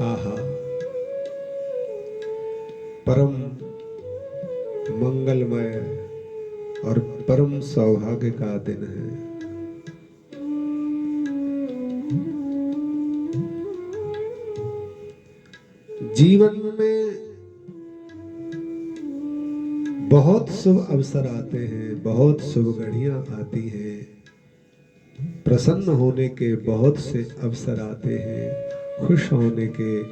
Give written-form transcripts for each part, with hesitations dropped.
आहा, परम मंगलमय और परम सौभाग्य का दिन है। जीवन में बहुत शुभ अवसर आते हैं, बहुत शुभ घड़ियां आती हैं, प्रसन्न होने के बहुत से अवसर आते हैं, खुश होने के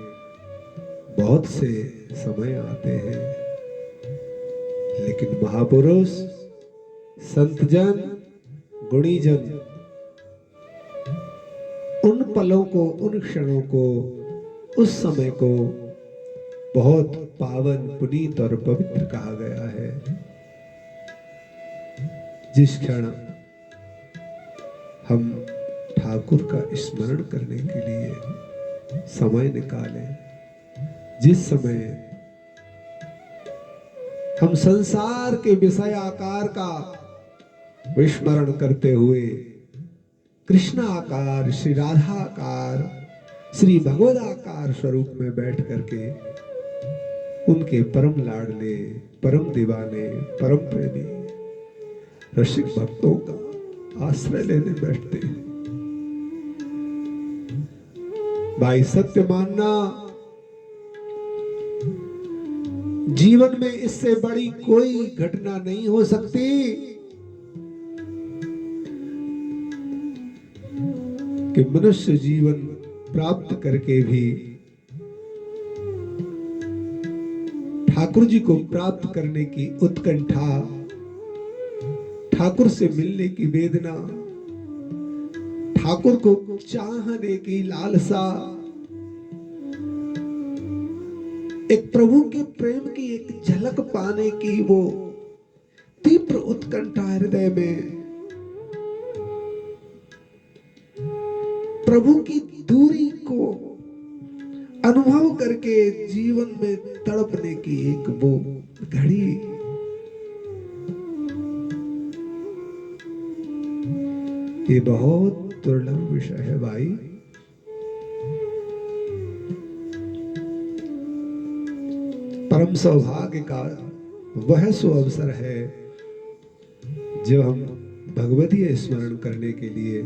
बहुत से समय आते हैं, लेकिन महापुरुष, संतजन, गुणीजन उन पलों को, उन क्षणों को, उस समय को बहुत पावन, पुनीत और पवित्र कहा गया है। जिस क्षण हम ठाकुर का स्मरण करने के लिए समय निकालें, जिस समय हम संसार के विषय आकार का विस्मरण करते हुए कृष्ण आकार, श्री राधा आकार, श्री भगवद आकार स्वरूप में बैठ करके उनके परम लाडले, परम दीवाने, परम प्रेमी रसिक भक्तों का आश्रय लेने बैठते हैं। भाई सत्य मानना, जीवन में इससे बड़ी कोई घटना नहीं हो सकती कि मनुष्य जीवन प्राप्त करके भी ठाकुर जी को प्राप्त करने की उत्कंठा, ठाकुर से मिलने की वेदना, ठाकुर को चाहने की लालसा, एक प्रभु के प्रेम की एक झलक पाने की वो तीव्र उत्कंठा हृदय में, प्रभु की दूरी को अनुभव करके जीवन में तड़पने की एक वो घड़ी, ये बहुत दुर्लभ विषय है भाई। परम सौभाग्य का वह सो अवसर है जब हम भगवतीय स्मरण करने के लिए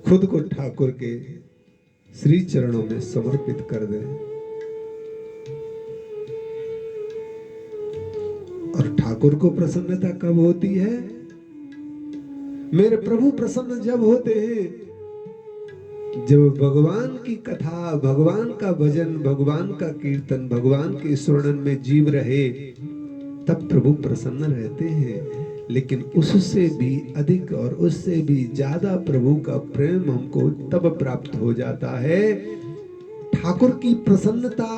खुद को ठाकुर के श्री चरणों में समर्पित कर दें। और ठाकुर को प्रसन्नता कब होती है? मेरे प्रभु प्रसन्न जब होते हैं जब भगवान की कथा, भगवान का भजन, भगवान का कीर्तन, भगवान के स्मरण में जीव रहे, तब प्रभु प्रसन्न रहते हैं। लेकिन उससे भी अधिक और उससे भी ज्यादा प्रभु का प्रेम हमको तब प्राप्त हो जाता है। ठाकुर की प्रसन्नता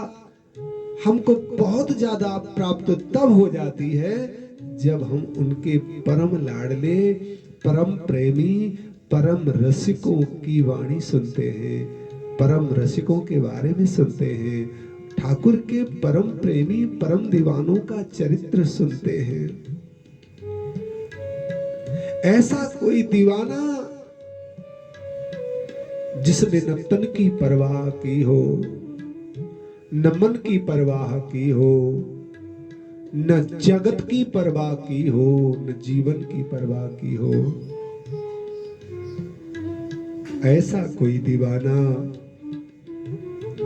हमको बहुत ज्यादा प्राप्त तब हो जाती है जब हम उनके परम लाडले, परम प्रेमी, परम रसिकों की वाणी सुनते हैं, परम रसिकों के बारे में सुनते हैं, ठाकुर के परम प्रेमी, परम दीवानों का चरित्र सुनते हैं। ऐसा कोई दीवाना जिसने न तन की परवाह की हो, न मन की परवाह की हो, न जगत की परवाह की हो, न जीवन की परवाह की हो, ऐसा कोई दीवाना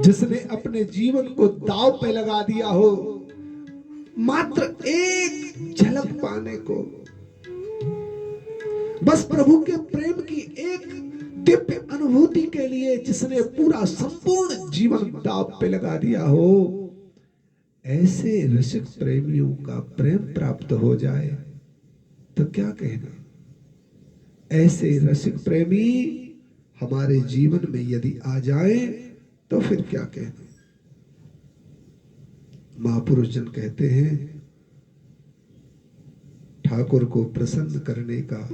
जिसने अपने जीवन को दांव पे लगा दिया हो मात्र एक झलक पाने को, बस प्रभु के प्रेम की एक दिव्य अनुभूति के लिए जिसने पूरा संपूर्ण जीवन दांव पे लगा दिया हो, ऐसे रसिक प्रेमियों का प्रेम प्राप्त हो जाए तो क्या कहना। ऐसे रसिक प्रेमी हमारे जीवन में यदि आ जाए तो फिर क्या कहना। महापुरुष जन कहते हैं ठाकुर को प्रसन्न करने का,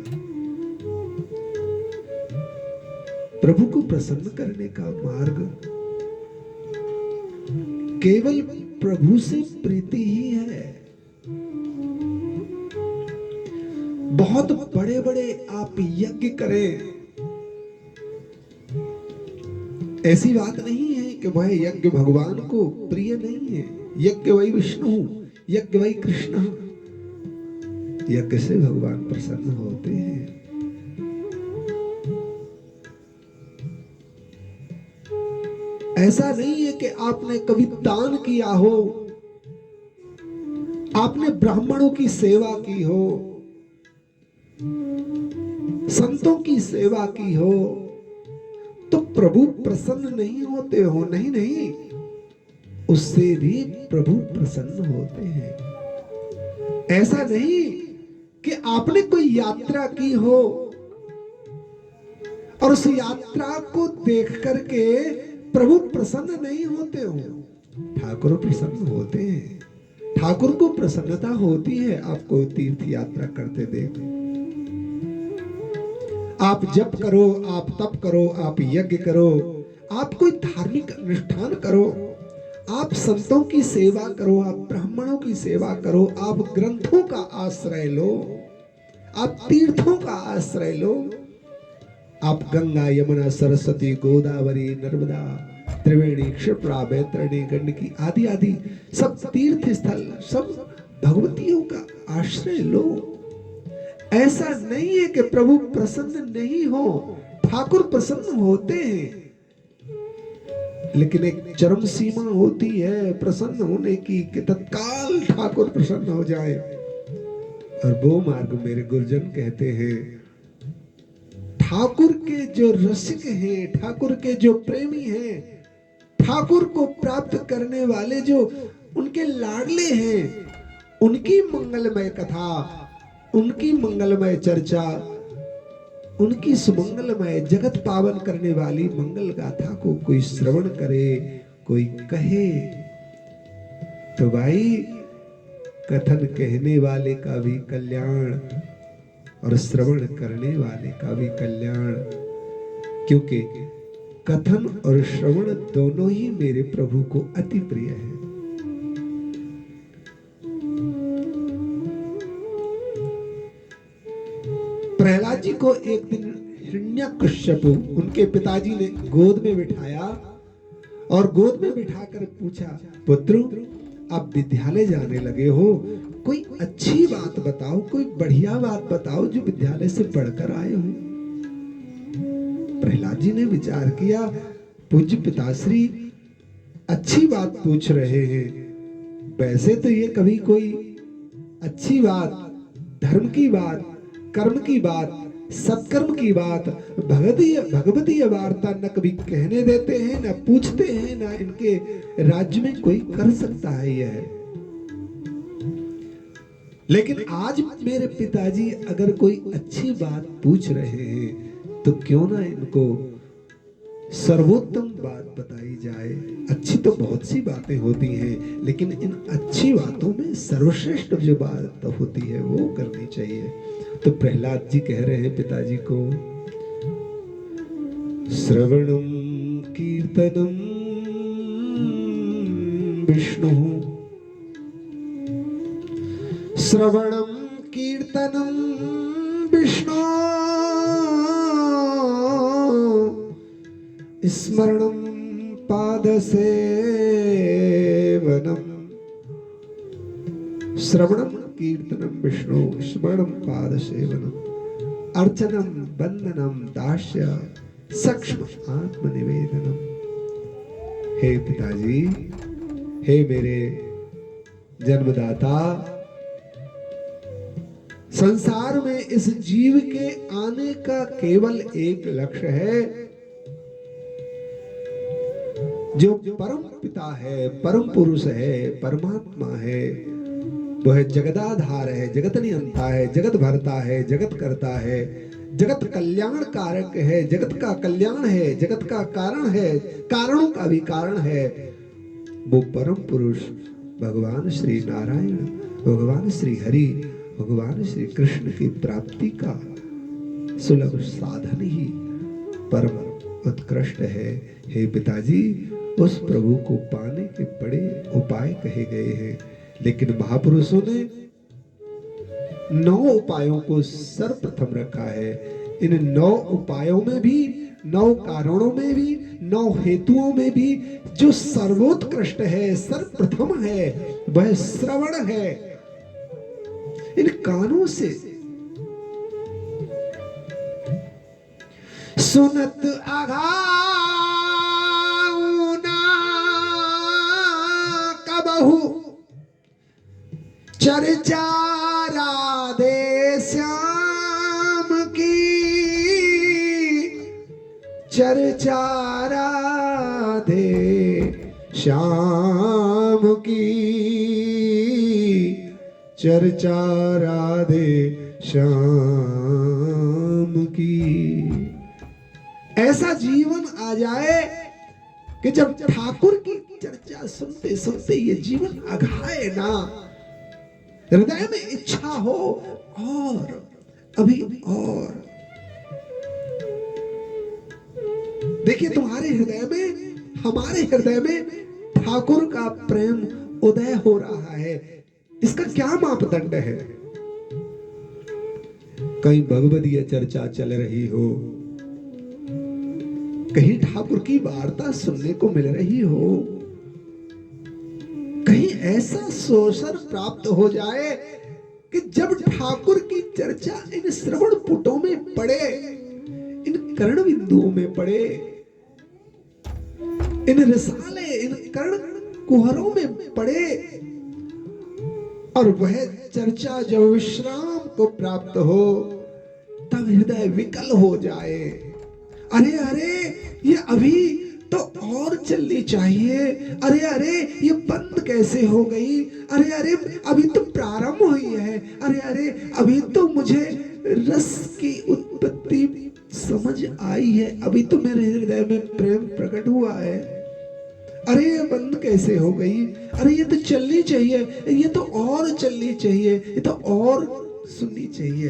प्रभु को प्रसन्न करने का मार्ग केवल प्रभु से प्रीति ही है। बहुत बड़े बड़े आप यज्ञ करें, ऐसी बात नहीं है कि वह यज्ञ भगवान को प्रिय नहीं है। यज्ञ वही विष्णु, यज्ञ वही कृष्ण, यज्ञ से भगवान प्रसन्न होते हैं। ऐसा नहीं है कि आपने कभी दान किया हो, आपने ब्राह्मणों की सेवा की हो, संतों की सेवा की हो, तो प्रभु प्रसन्न नहीं होते हो। नहीं नहीं, उससे भी प्रभु प्रसन्न होते हैं। ऐसा नहीं कि आपने कोई यात्रा की हो और उस यात्रा को देख करके प्रभु प्रसन्न नहीं होते हो। ठाकुर प्रसन्न होते हैं। ठाकुर को प्रसन्नता होती है आपको तीर्थ यात्रा करते देख। आप जप करो, आप तप करो, आप यज्ञ करो, आप कोई धार्मिक अनुष्ठान करो, आप संतों की सेवा करो, आप ब्राह्मणों की सेवा करो, आप ग्रंथों का आश्रय लो, आप तीर्थों का आश्रय लो, आप गंगा यमुना सरस्वती गोदावरी नर्मदा त्रिवेणी क्षिप्रा बैतरणी गंडकी आदि आदि सब तीर्थ स्थल, सब भगवतियों का आश्रय लो। ऐसा नहीं है कि प्रभु प्रसन्न नहीं हो, ठाकुर प्रसन्न होते हैं, लेकिन एक चरम सीमा होती है प्रसन्न होने की कि तत्काल ठाकुर प्रसन्न हो जाए। और वो मार्ग मेरे गुरुजन कहते हैं, ठाकुर के जो रसिक हैं, ठाकुर के जो प्रेमी हैं, ठाकुर को प्राप्त करने वाले जो उनके लाडले हैं, उनकी मंगलमय कथा, उनकी मंगलमय चर्चा, उनकी सुमंगलमय जगत पावन करने वाली मंगल गाथा को कोई श्रवण करे, कोई कहे, तो भाई कथन कहने वाले का भी कल्याण और श्रवण करने वाले का भी कल्याण। क्योंकि कथन और श्रवण दोनों ही मेरे प्रभु को अति प्रिय है। प्रहलाद जी को एक दिन हिरण्यकश्यपु उनके पिताजी ने गोद में बिठाया और गोद में बिठाकर पूछा, पुत्र आप विद्यालय जाने लगे हो, कोई अच्छी बात बताओ, कोई बढ़िया बात बताओ जो विद्यालय से पढ़कर आए हो। प्रहलाद जी ने विचार किया, पूज्य पिताश्री अच्छी बात पूछ रहे हैं, वैसे तो ये कभी कोई अच्छी बात, धर्म की बात, कर्म की बात, सत्कर्म की बात, भगवतीय वार्ता न कभी कहने देते हैं, न पूछते हैं, न इनके राज्य में कोई कर सकता है यह। लेकिन आज मेरे पिताजी अगर कोई अच्छी बात पूछ रहे हैं तो क्यों ना इनको सर्वोत्तम बात बताई जाए। अच्छी तो बहुत सी बातें होती हैं, लेकिन इन अच्छी बातों में सर्वश्रेष्ठ जो बात होती है वो करनी चाहिए। तो प्रहलाद जी कह रहे हैं पिताजी को, श्रवणम कीर्तनम विष्णु, श्रवणम कीर्तनम विष्णु, स्मरणम पाद सेवनम। श्रवणम कीर्तनम विष्णु, स्मरणम पाद सेवनम, अर्चनम वंदनम दास्य सक्ष्म आत्मनिवेदनम। हे पिताजी, हे मेरे जन्मदाता, संसार में इस जीव के आने का केवल एक लक्ष्य है, जो परम पिता है, परम पुरुष है, परमात्मा है, वह जगदाधार है, जगत नियंता है, जगत भरता है, जगत करता है, जगत कल्याण कारक है, जगत का कल्याण है, जगत का कारण है, कारणों का भी कारण है। वो परम पुरुष भगवान श्री नारायण, भगवान श्री हरि, भगवान श्री कृष्ण की प्राप्ति का सुलभ साधन ही परम उत्कृष्ट है। हे पिताजी, उस प्रभु को पाने के बड़े उपाय कहे गए हैं, लेकिन महापुरुषों ने 9 उपायों को सर्वप्रथम रखा है। इन 9 उपायों में भी, 9 कारणों में भी नौ हेतुओं में भी जो सर्वोत्कृष्ट है, सर्वप्रथम है, वह श्रवण है। इन कानों से सुनत आघाऊ ना कबहू चर्चा राधे श्याम की, चर्चा राधे श्याम की, चर्चा राधे श्याम की। ऐसा जीवन आ जाए कि जब ठाकुर की चर्चा सुनते सुनते ये जीवन अघाए ना, हृदय में इच्छा हो और अभी और। देखिए तुम्हारे हृदय में, हमारे हृदय में ठाकुर का प्रेम उदय हो रहा है, इसका क्या मापदंड है? कहीं भगवदीय चर्चा चल रही हो, कहीं ठाकुर की वार्ता सुनने को मिल रही हो, कहीं ऐसा सोशर प्राप्त हो जाए कि जब ठाकुर की चर्चा इन श्रवण पुटों में पड़े, इन कर्ण बिंदुओं में पड़े, इन रसाले, इन कर्ण कुहरों में पड़े, और वह चर्चा जब विश्राम को प्राप्त हो, तब हृदय विकल हो जाए। अरे अरे ये अभी तो और चलनी चाहिए, अरे अरे ये बंद कैसे हो गई, अरे अरे अभी तो प्रारंभ हुई है, अरे अरे अभी तो मुझे रस की उत्पत्ति समझ आई है, अभी तो मेरे हृदय में प्रेम प्रकट हुआ है, अरे ये बंद कैसे हो गई, अरे ये तो चलनी चाहिए, ये तो और चलनी चाहिए, ये तो और सुननी चाहिए।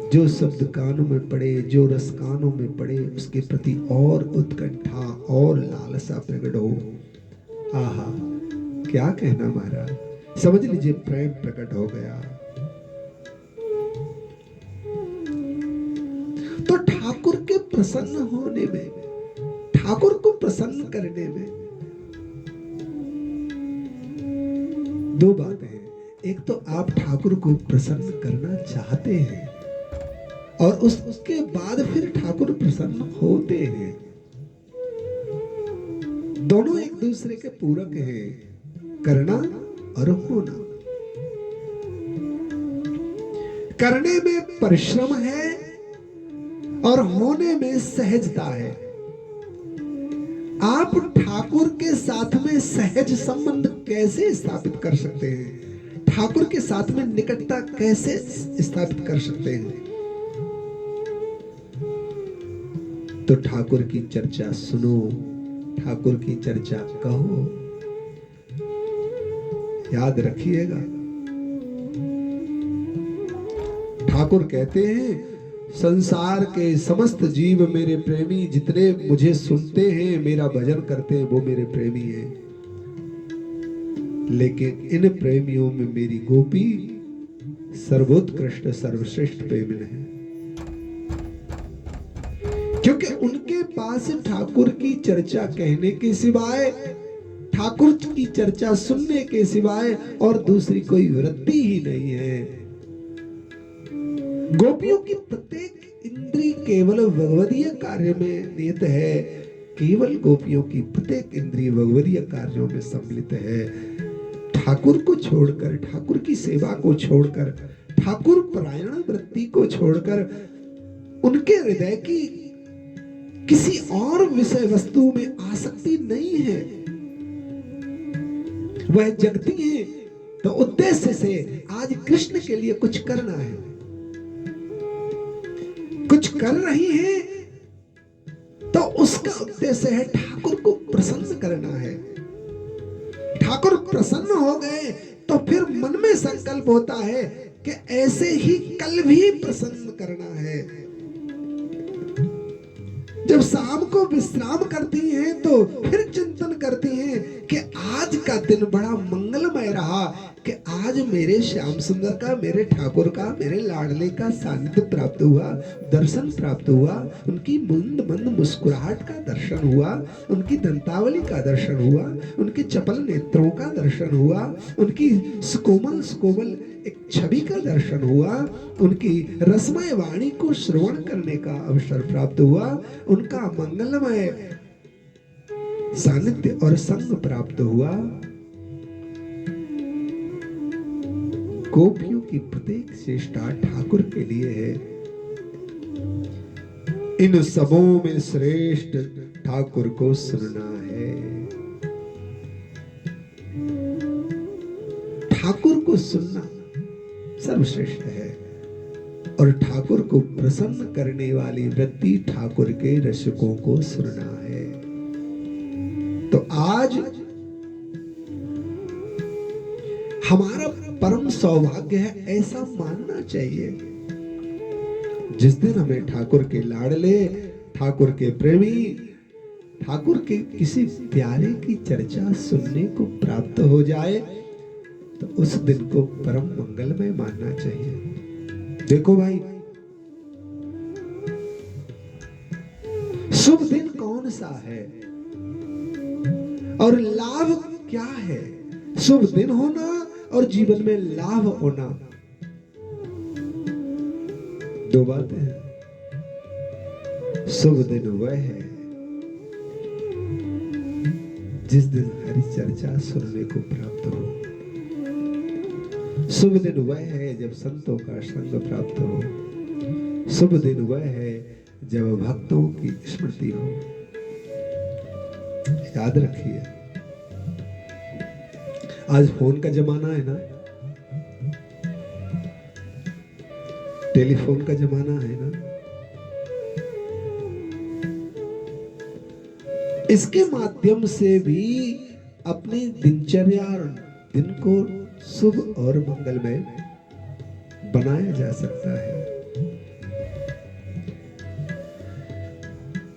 जो शब्द कानों में पड़े, जो रस कानों में पड़े, उसके प्रति और उत्कंठा और लालसा प्रकट हो। आहा क्या कहना महाराज, समझ लीजिए प्रेम प्रकट हो गया। तो ठाकुर के प्रसन्न होने में, ठाकुर को प्रसन्न करने में दो बातें हैं। एक तो आप ठाकुर को प्रसन्न करना चाहते हैं, और उसके बाद फिर ठाकुर प्रसन्न होते हैं। दोनों एक दूसरे के पूरक हैं, करना और होना। करने में परिश्रम है और होने में सहजता है। आप ठाकुर के साथ में सहज संबंध कैसे स्थापित कर सकते हैं? ठाकुर के साथ में निकटता कैसे स्थापित कर सकते हैं? तो ठाकुर की चर्चा सुनो, ठाकुर की चर्चा कहो, याद रखिएगा। ठाकुर कहते हैं संसार के समस्त जीव मेरे प्रेमी, जितने मुझे सुनते हैं, मेरा भजन करते हैं, वो मेरे प्रेमी हैं। लेकिन इन प्रेमियों में मेरी गोपी सर्वोत्कृष्ट सर्वश्रेष्ठ प्रेमिन है, क्योंकि उनके पास ठाकुर की चर्चा कहने के सिवाय, ठाकुर की चर्चा सुनने के सिवाय और दूसरी कोई वृत्ति ही नहीं है। गोपियों की प्रत्येक इंद्रिय केवल भगवदीय कार्य में नियत है, केवल गोपियों की प्रत्येक इंद्रिय भगवदीय कार्यों में सम्मिलित है। ठाकुर को छोड़कर, ठाकुर की सेवा को छोड़कर, ठाकुर परायण वृत्ति को छोड़कर उनके हृदय की किसी और विषय वस्तु में आसक्ति नहीं है। वह जगती है तो उद्देश्य से आज कृष्ण के लिए कुछ करना है, कुछ कर रही है तो उसका उद्देश्य है ठाकुर को प्रसन्न करना है। ठाकुर प्रसन्न हो गए तो फिर मन में संकल्प होता है कि ऐसे ही कल भी प्रसन्न करना है। जब शाम को विश्राम करती हैं तो फिर चिंतन करती हैं कि आज का दिन बड़ा मंगलमय रहा, कि आज मेरे श्याम सुंदर का, मेरे ठाकुर का, मेरे लाडले का सानिध्य प्राप्त हुआ, दर्शन प्राप्त हुआ, उनकी मंद मंद मुस्कुराहट का दर्शन हुआ, उनकी दंतावली का दर्शन हुआ, उनके चपल नेत्रों का दर्शन हुआ, उनकी सुकोमल सुकोमल एक छवि का दर्शन हुआ, उनकी रसमय वाणी को श्रवण करने का अवसर प्राप्त हुआ, उनका मंगलमय सानिध्य और संग प्राप्त हुआ। गोपियों की प्रत्येक चेष्टा ठाकुर के लिए है। इन सबों में श्रेष्ठ ठाकुर को सुनना है। ठाकुर को सुनना सर्वश्रेष्ठ है और ठाकुर को प्रसन्न करने वाली वृत्ति ठाकुर के रसिकों को सुनना है। तो आज हमारा परम सौभाग्य है, ऐसा मानना चाहिए। जिस दिन हमें ठाकुर के लाडले, ठाकुर के प्रेमी, ठाकुर के किसी प्यारे की चर्चा सुनने को प्राप्त हो जाए तो उस दिन को परम मंगलमय मानना चाहिए। देखो भाई, शुभ दिन कौन सा है और लाभ क्या है? शुभ दिन होना और जीवन में लाभ होना दो बातें हैं। शुभ दिन वह है जिस दिन हरि चर्चा सुनने को प्राप्त हो। शुभ दिन वह है जब संतों का संग प्राप्त हो। शुभ दिन वह है जब भक्तों की स्मृति हो। याद रखिए, आज फोन का जमाना है ना, टेलीफोन का जमाना है ना। इसके माध्यम से भी अपनी दिनचर्या और दिन को शुभ और मंगलमय बनाया जा सकता है।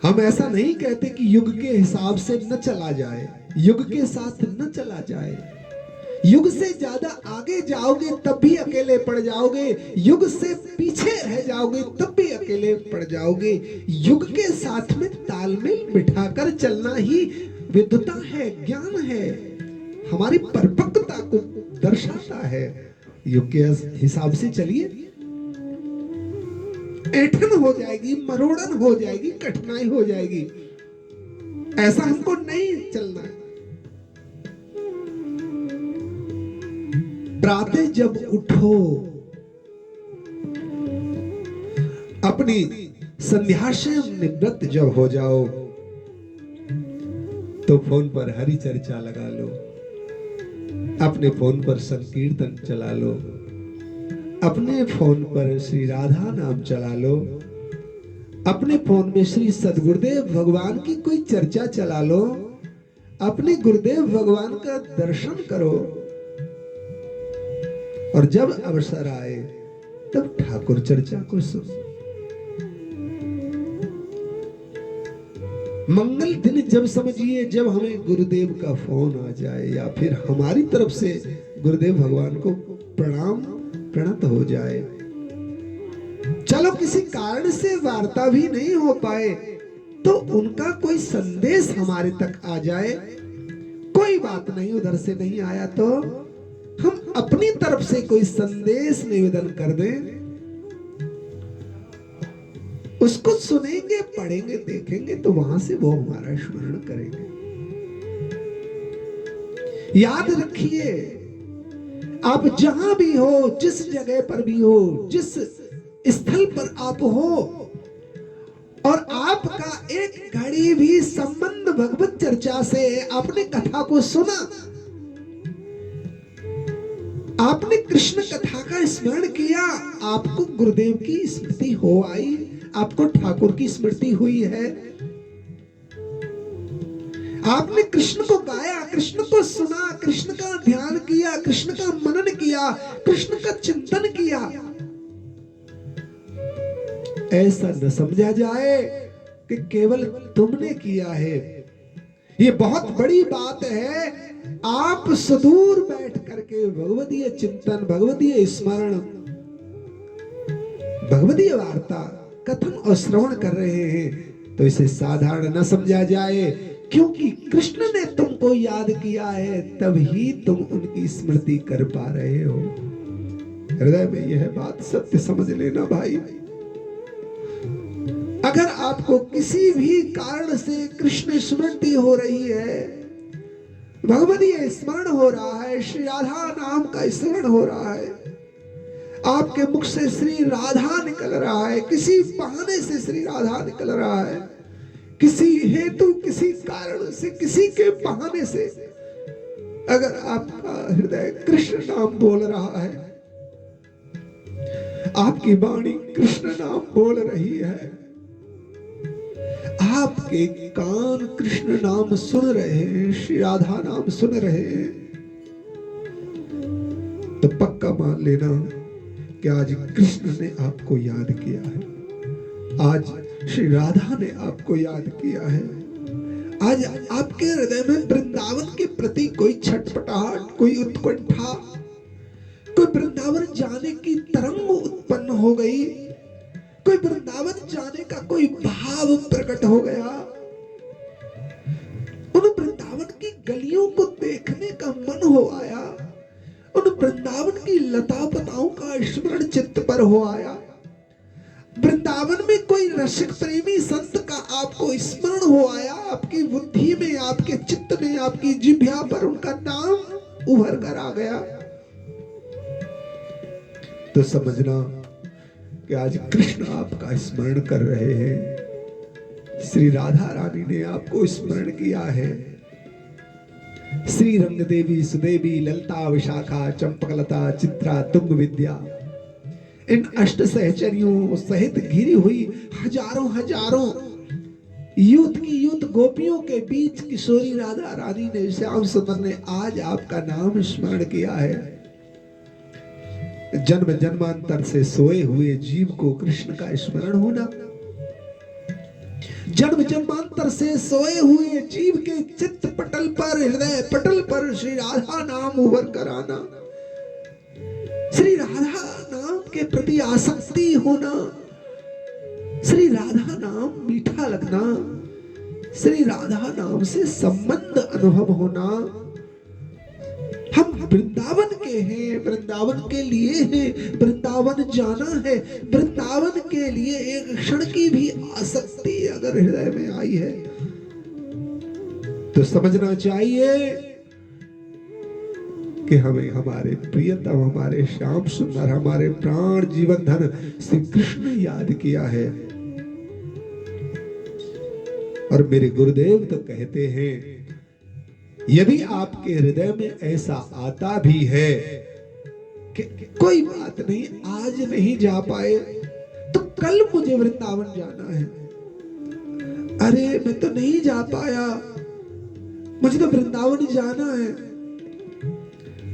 हम ऐसा नहीं कहते कि युग के हिसाब से न चला जाए, युग के साथ न चला जाए। युग से ज्यादा आगे जाओगे तब भी अकेले पड़ जाओगे, युग से पीछे रह जाओगे तब भी अकेले पड़ जाओगे। युग के साथ में तालमेल बिठाकर चलना ही विद्वता है, ज्ञान है, हमारी परिपक्वता को दर्शाता है। युग के हिसाब से चलिए, ऐंठन हो जाएगी, मरोड़न हो जाएगी, कठिनाई हो जाएगी। ऐसा हमको नहीं चलना है। प्रातः जब उठो, अपनी संध्या से निवृत्त जब हो जाओ तो फोन पर हरि चर्चा लगा लो, अपने फोन पर संकीर्तन चला लो, अपने फोन पर श्री राधा नाम चला लो, अपने फोन में श्री सदगुरुदेव भगवान की कोई चर्चा चला लो, अपने गुरुदेव भगवान का दर्शन करो और जब अवसर आए तब ठाकुर चर्चा को सुनो। मंगल दिन जब समझिए, जब हमें गुरुदेव का फोन आ जाए या फिर हमारी तरफ से गुरुदेव भगवान को प्रणाम प्रणत हो जाए। चलो किसी कारण से वार्ता भी नहीं हो पाए तो उनका कोई संदेश हमारे तक आ जाए, कोई बात नहीं, उधर से नहीं आया तो हम अपनी तरफ से कोई संदेश निवेदन कर दें, उसको सुनेंगे, पढ़ेंगे, देखेंगे तो वहां से वो हमारा स्मरण करेंगे। याद रखिए, आप जहां भी हो, जिस जगह पर भी हो, जिस स्थल पर आप हो और आपका एक घड़ी भी संबंध भगवत चर्चा से, आपने कथा को सुना, आपने कृष्ण कथा का स्मरण किया, आपको गुरुदेव की स्मृति हो आई, आपको ठाकुर की स्मृति हुई है, आपने कृष्ण को गाया, कृष्ण को सुना, कृष्ण का ध्यान किया, कृष्ण का मनन किया, कृष्ण का चिंतन किया। ऐसा न समझा जाए कि केवल तुमने किया है ये बहुत बड़ी बात है। आप सुदूर बैठ करके भगवदीय चिंतन, भगवदीय स्मरण, भगवदीय वार्ता कथन और श्रवण कर रहे हैं, तो इसे साधारण न समझा जाए, क्योंकि कृष्ण ने तुमको याद किया है, तभी तुम उनकी स्मृति कर पा रहे हो। हृदय में यह बात सत्य समझ लेना भाई। अगर आपको किसी भी कारण से कृष्ण स्मृति हो रही है, भगवदीय स्मरण हो रहा है, श्री राधा नाम का स्मरण हो रहा है, आपके मुख से श्री राधा निकल रहा है, किसी बहाने से श्री राधा निकल रहा है, किसी हेतु, किसी कारण से, किसी के बहाने से अगर आपका हृदय कृष्ण नाम बोल रहा है, आपकी वाणी कृष्ण नाम बोल रही है, आपके कान कृष्ण नाम सुन रहे हैं, श्री राधा नाम सुन रहे हैं, तो पक्का मान लेना कि आज कृष्ण ने आपको याद किया है, आज श्री राधा ने आपको याद किया है। आज आपके हृदय में वृंदावन के प्रति कोई छटपटाहट, कोई उत्कंठा, कोई वृंदावन जाने की तरंग उत्पन्न हो गई, कोई वृंदावन जाने का कोई भाव प्रकट हो गया, उन वृंदावन की गलियों को देखने का मन हो आया, उन वृंदावन की लता पताओं का स्मरण चित्त पर हो आया, वृंदावन में कोई रसिक प्रेमी संत का आपको स्मरण हो आया, आपकी बुद्धि में, आपके चित्त में, आपकी जिह्वा पर उनका नाम उभर कर आ गया, तो समझना कि आज कृष्ण आपका स्मरण कर रहे हैं। श्री राधा रानी ने आपको स्मरण किया है। श्री रंग देवी, सुदेवी, ललता, विशाखा, चंपकलता, चित्रा, तुंग विद्या, इन अष्ट सहचरियों सहित घिरी हुई हजारों यूथ की यूथ गोपियों के बीच किशोरी राधा रानी ने, श्याम सुंदर ने आज आपका नाम स्मरण किया है। जन्म जन्मांतर से सोए हुए जीव को कृष्ण का स्मरण होना, जन्म जन्मांतर से सोए हुए जीव के चित्त पटल पर, हृदय पटल पर श्री राधा नाम उभर कर आना, श्री राधा नाम के प्रति आसक्ति होना, श्री राधा नाम मीठा लगना, श्री राधा नाम से संबंध अनुभव होना। हम वृंदावन के हैं, वृंदावन के लिए हैं, वृंदावन जाना है, वृंदावन के लिए एक क्षण की भी आसक्ति अगर हृदय में आई है, तो समझना चाहिए कि हमें हमारे प्रियतम, हमारे श्याम सुंदर, हमारे प्राण जीवन धन श्री कृष्ण याद किया है। और मेरे गुरुदेव तो कहते हैं, यदि आपके हृदय में ऐसा आता भी है कि कोई बात नहीं, आज नहीं जा पाए तो कल मुझे वृंदावन जाना है, अरे मैं तो नहीं जा पाया, मुझे तो वृंदावन जाना है।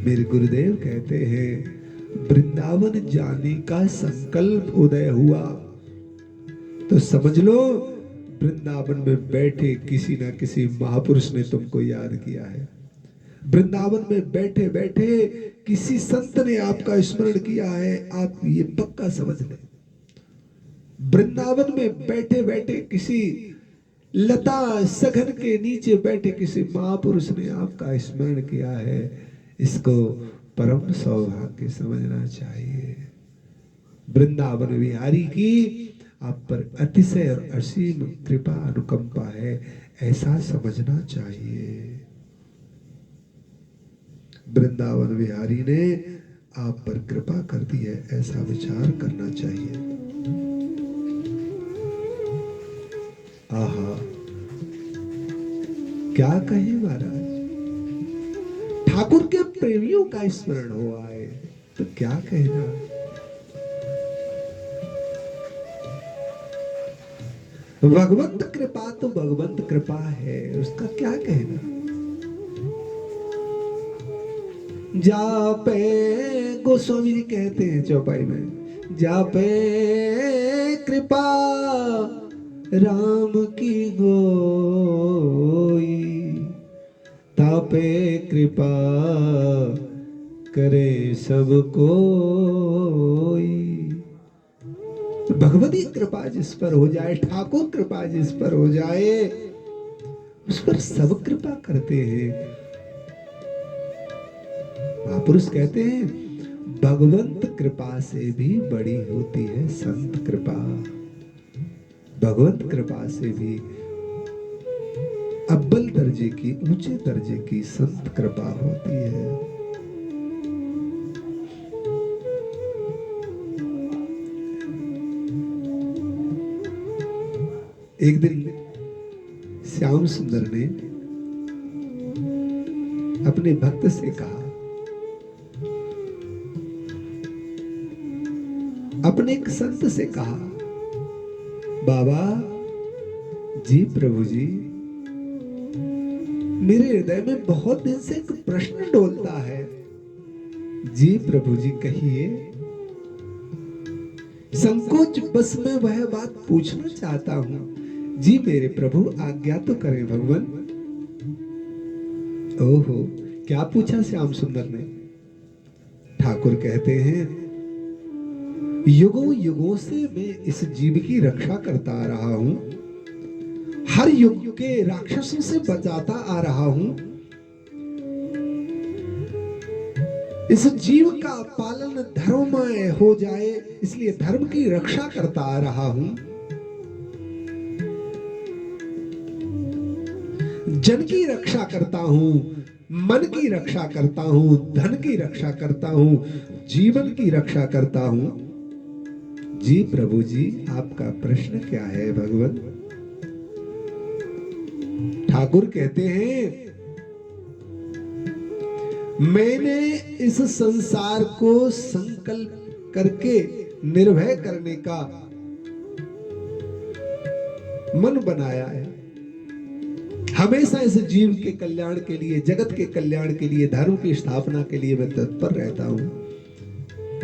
मेरे गुरुदेव कहते हैं, वृंदावन जाने का संकल्प उदय हुआ तो समझ लो वृंदावन में बैठे किसी ना किसी महापुरुष ने तुमको याद किया है। वृंदावन में बैठे बैठे किसी संत ने आपका स्मरण किया है, आप ये पक्का समझ लें। वृंदावन में बैठे बैठे किसी लता सघन के नीचे बैठे किसी महापुरुष ने आपका स्मरण किया है, इसको परम सौभाग्य समझना चाहिए। वृंदावन विहारी की आप पर अतिशय और असीम कृपा अनुकंपा है, ऐसा समझना चाहिए। वृंदावन विहारी ने आप पर कृपा कर दी है, ऐसा विचार करना चाहिए। आहा, क्या कहे महाराज, ठाकुर के प्रेमियों का स्मरण हुआ है तो क्या कहना। भगवंत कृपा तो भगवंत कृपा है, उसका क्या कहना। जापे गोस्वामी जी कहते हैं चौपाई में, जापे कृपा राम की होई, तापे कृपा करे सब कोई। भगवती कृपा जिस पर हो जाए, ठाकुर कृपा जिस पर हो जाए, उस पर सब कृपा करते हैं। महापुरुष कहते हैं भगवंत कृपा से भी बड़ी होती है संत कृपा। भगवंत कृपा से भी अव्वल दर्जे की, ऊंचे दर्जे की संत कृपा होती है। एक दिन श्याम सुंदर ने अपने भक्त से कहा, अपने एक संत से कहा, बाबा जी, प्रभु जी, मेरे हृदय में बहुत दिन से एक प्रश्न डोलता है। जी प्रभु जी कहिए। संकोच बस मैं वह बात पूछना चाहता हूं। जी मेरे प्रभु आज्ञा तो करें भगवान। ओहो, क्या पूछा श्याम सुंदर ने? ठाकुर कहते हैं युगों युगों से मैं इस जीव की रक्षा करता आ रहा हूं, हर युग के राक्षसों से बचाता आ रहा हूं। इस जीव का पालन धर्ममय हो जाए, इसलिए धर्म की रक्षा करता आ रहा हूं। जन की रक्षा करता हूं, मन की रक्षा करता हूं, धन की रक्षा करता हूं, जीवन की रक्षा करता हूं। जी प्रभु जी आपका प्रश्न क्या है भगवान? ठाकुर कहते हैं मैंने इस संसार को संकल्प करके निर्भय करने का मन बनाया है। हमेशा इस जीव के कल्याण के लिए, जगत के कल्याण के लिए, धर्म की स्थापना के लिए मैं तत्पर रहता हूं।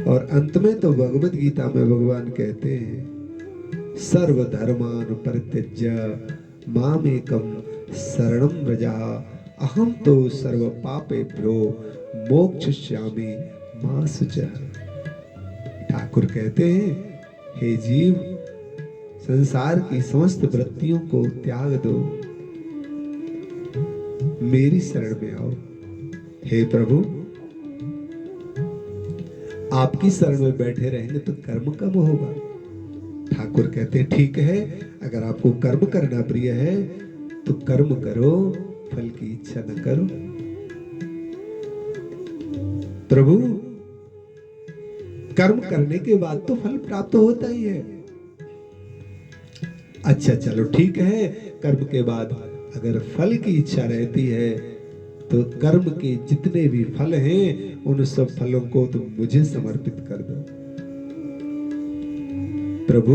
और अंत में तो भगवत गीता में भगवान कहते हैं सर्वधर्मान परित्यज्य मामेकम शरणं व्रज अहम तो सर्व पापेभ्यो मोक्षयिष्यामि मा शुचः। ठाकुर कहते हैं हे जीव, संसार की समस्त वृत्तियों को त्याग दो, मेरी शरण में आओ। हे प्रभु, आपकी शरण में बैठे रहेंगे तो कर्म कब होगा? ठाकुर कहते हैं ठीक है, अगर आपको कर्म करना प्रिय है तो कर्म करो, फल की इच्छा न करो। प्रभु, कर्म करने के बाद तो फल प्राप्त होता ही है। अच्छा चलो ठीक है, कर्म के बाद अगर फल की इच्छा रहती है तो कर्म के जितने भी फल हैं उन सब फलों को तुम मुझे समर्पित कर दो। प्रभु,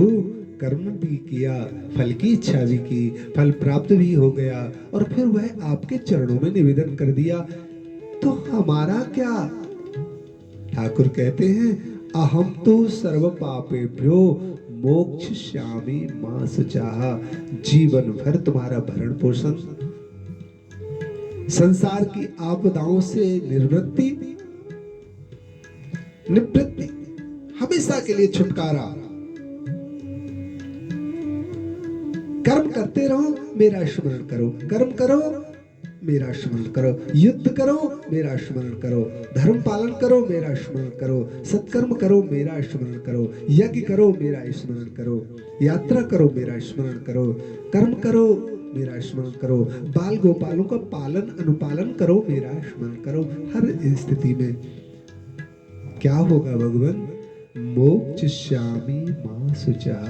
कर्म भी किया, फल की इच्छा भी की, फल प्राप्त भी हो गया और फिर वह आपके चरणों में निवेदन कर दिया, तो हमारा क्या? ठाकुर कहते हैं अहम तो सर्व पापेभ्यो मोक्षयिष्यामि मा शुचः। जीवन भर तुम्हारा भरण पोषण, संसार की आपदाओं से निवृत्ति, निवृत्ति, हमेशा के लिए छुटकारा। कर्म करते रहो, मेरा स्मरण करो, कर्म करो, मेरा स्मरण करो, युद्ध करो, मेरा स्मरण करो, धर्म पालन करो, मेरा स्मरण करो, सत्कर्म करो, मेरा स्मरण करो, यज्ञ करो, मेरा स्मरण करो, यात्रा करो, मेरा स्मरण करो, कर्म करो, मेरा स्मरण करो, बाल गोपालों का पालन अनुपालन करो, मेरा स्मरण करो। हर स्थिति में क्या होगा भगवान? मोक्षयिष्यामि मा शुचः।